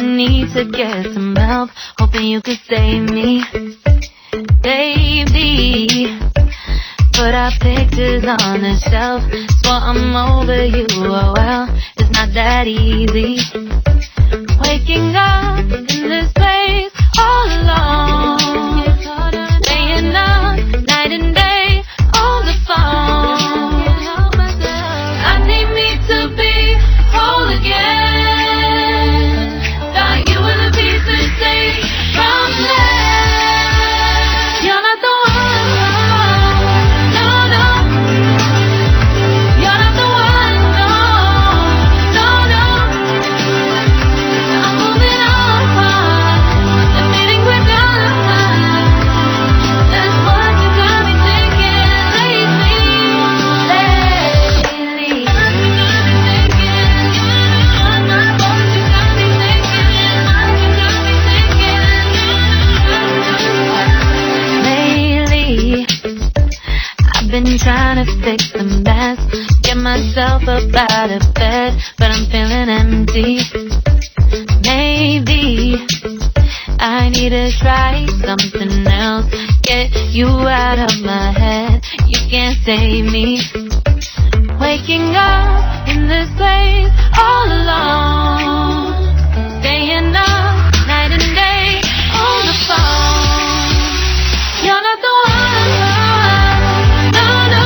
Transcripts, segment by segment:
need to get some help, hoping you could save me, baby. Put our pictures on the shelf, swore I'm over you, oh well, it's not that easy. Waking up in this place all alone, staying up night and day on the phone. I need me to be whole again. Thought you were the piece to take from there. You're not the one, no, no. You're not the one, no, no, no. I'm moving on, the feeling we're done. That's what you got me thinking lately. I've been trying to fix the mess, get myself up out of bed, but I'm feeling empty. Maybe I need to try something else, get you out of my head, you can't save me. Waking up in this place all alone, staying up night and day on the phone. You're not the one, no, no.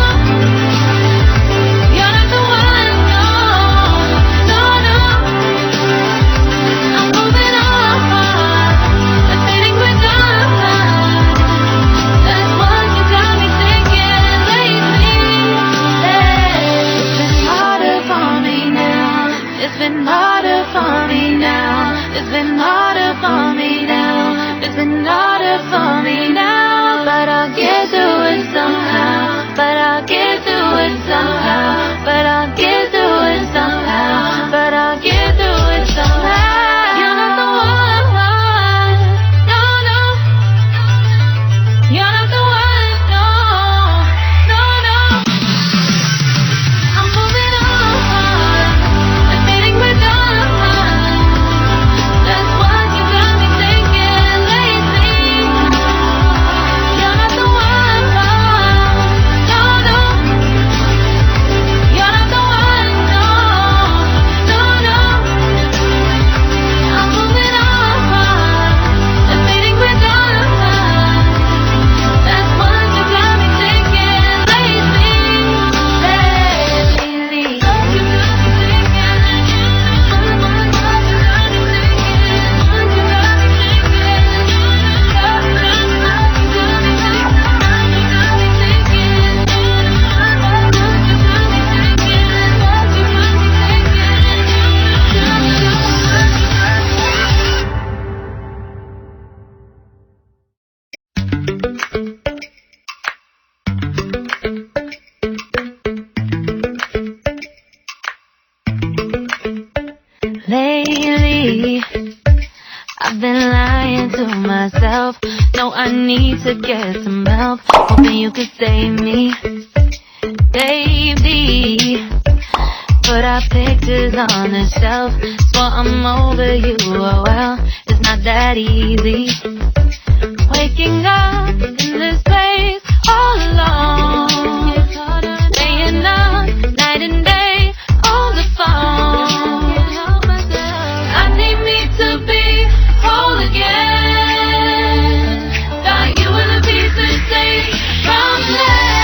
You're not the one, no, no, no. I'm moving on, the feeling we're done. That's what you got me thinking lately. It's been harder for me now. It's been harder for me now. It's been harder for me now. It's been harder for me now. But I'll get through it somehow. But I'll get through it somehow. But I'll get through it somehow. But I'll get through it somehow. You're not the one, no, no. You're not the one, no, no, no. I'm moving on, the feeling we're done. That's what you got me thinking lately. You're not the one, no, no. You're not the one, no, no, no. I'm moving on, the feeling we're done. That's what you got me thinking lately. Lately, I've been lying to myself. No, I need to get some help, hoping you could save me, baby. Put our pictures on the shelf, swore I'm over you, oh well, it's not that easy. Waking up in this place all alone, staying up night and day on the phone. I need me to be whole again. Thought you were the piece to take from there.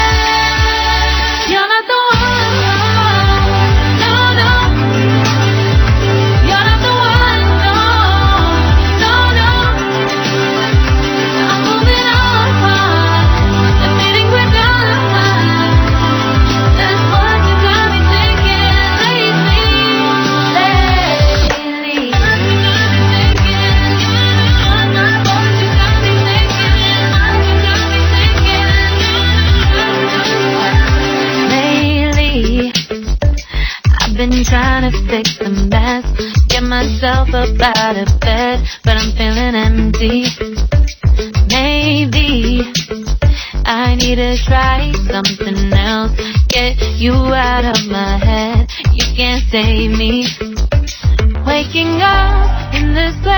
You're not the one, no, no. You're not the one, no, no, no. I'm moving on, the feeling we're done. That's what you got me thinking lately. I've been trying to fix the mess, get myself up out of bed, but I'm feeling empty. Maybe I need to try something else, get you out of my head, you can't save me. Waking up in this place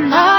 been harder